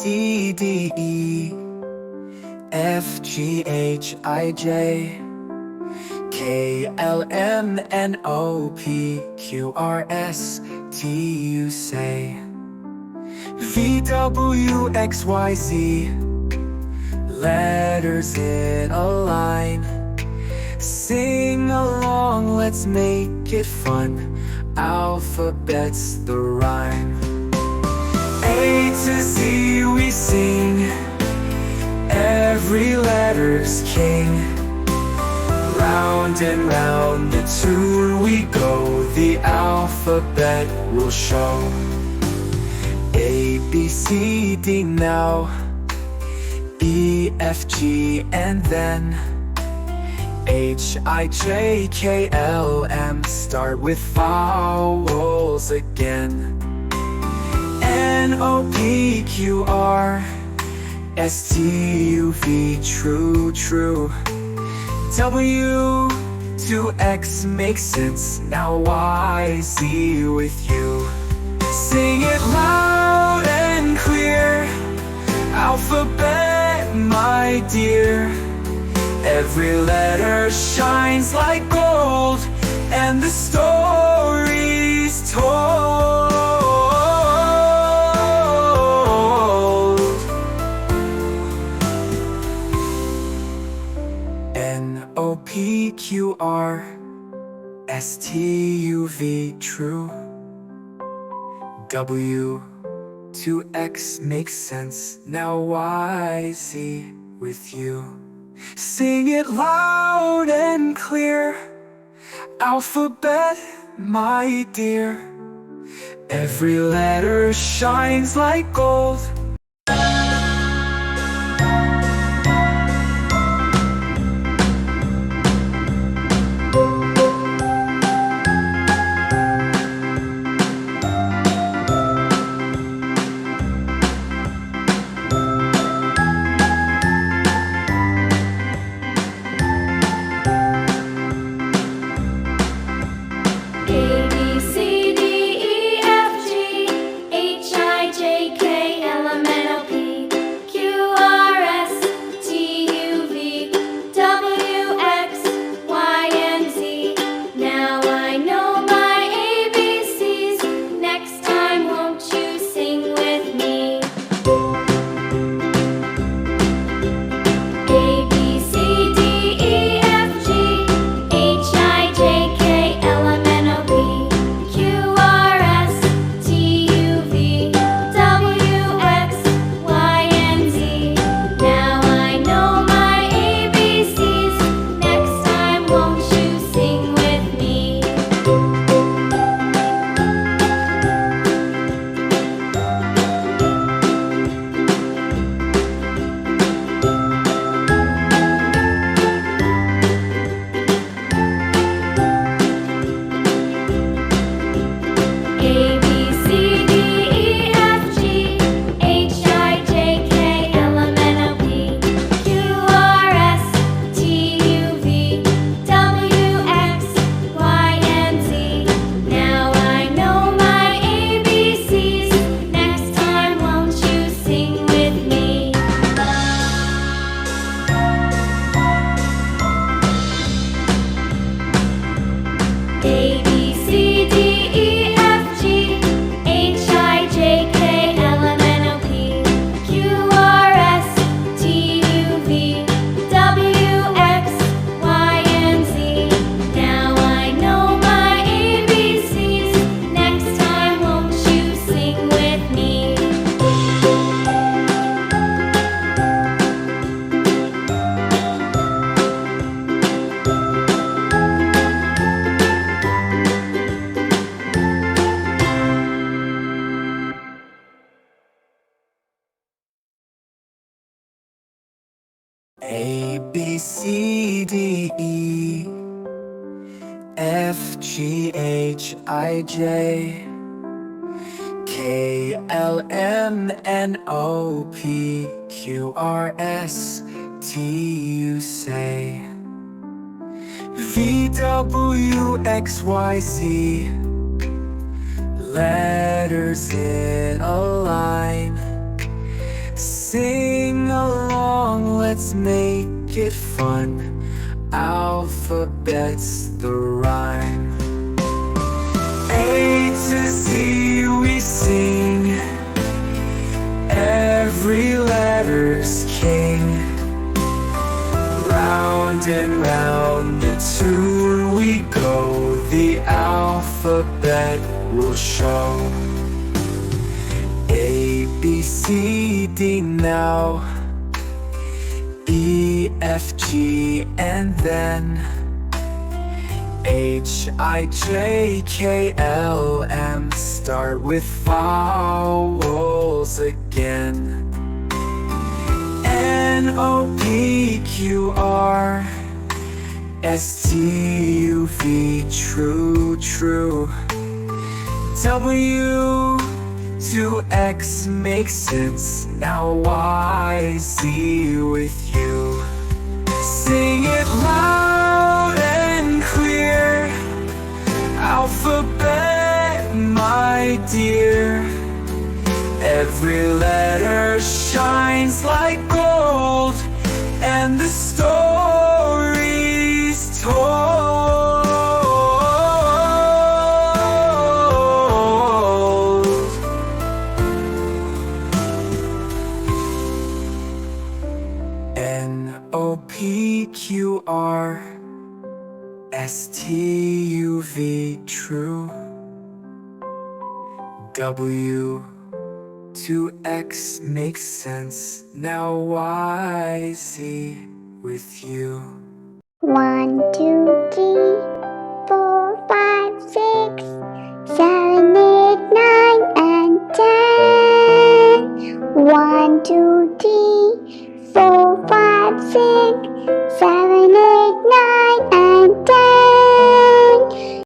C, D, E, F, G, H, I, J, K, L, M, N, O, P, Q, R, S, T, U, say V, W, X, Y, Z. Letters in a line. Sing along, let's make it fun. Alphabet's the rhyme. A to Z we sing. Every letter's king. Round and round the tune we go. The alphabet will show. A, B, C, D now. E, F, G, and then H, I, J, K, L, M. Start with vowels again. N, O, P, Q, R, S, T, U, V. True, true. W to X makes sense. Now Y, Z with you. Sing it loud and clear. Alphabet, my dear. Every letter shines like gold, and the story's told. N, O, P, Q, R, S, T, U, V. True. W to X makes sense. Now Y, Z with you. Sing it loud and clear. Alphabet, my dear. Every letter shines like gold. A, B, C, D, E, F, G, H, I, J, K, L, M, N, O, P, Q, R, S, T, U, say V, W, X, Y, Z. Letters in a line. Sing along, let's make it fun. Alphabet's the rhyme. A to Z we sing, every letter's king. Round and round the tune we go, the alphabet will show. A, B, C, D now, E, F, G, and then H, I, J, K, L, M. Start with vowels again. N, O, P, Q, R, S, T, U, V. True, true. W to X makes sense. Now Y, Z with you. Sing it loud and clear. Alphabet, my dear. Every letter shines like gold, and the story's told. N-O-P-Q-R S-T-U-V, true. W to X makes sense. Now Y, Z with you. 1, 2,